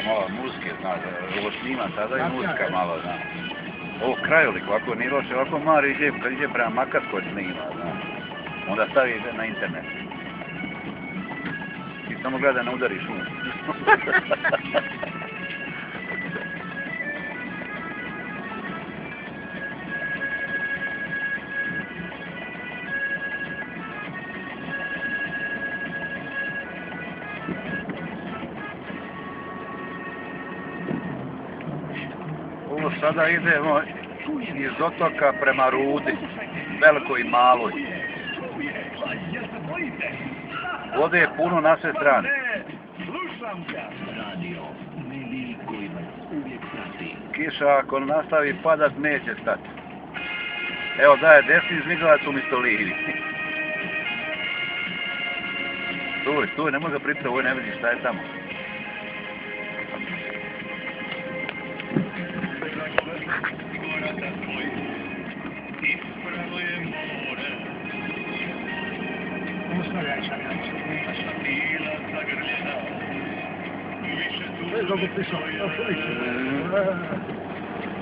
malo muzike, znaš, ovo snima sada i muzika malo, znaš. Ovo krajolik, ovako nije loše, ovako mali ide, kad ide prema Makarskoj snima, znaš. Onda stavi na internet. Ti samo gleda ne udariš u. Ovo sada idemo iz otoka prema Rudi, velikoj i maloj. Vode je puno na sve strane. Kiša ako nastavi padat neće stati. Evo daje desni izmigalac umjesto livi. Tu ne može pripiti, ovo ne vidi šta je tamo.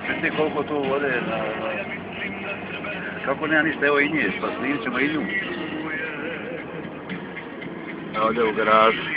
Vidite koliko tu vode, kako nema ništa, evo i nje, pa snimit ćemo i nju. Evo ovdje u garažu.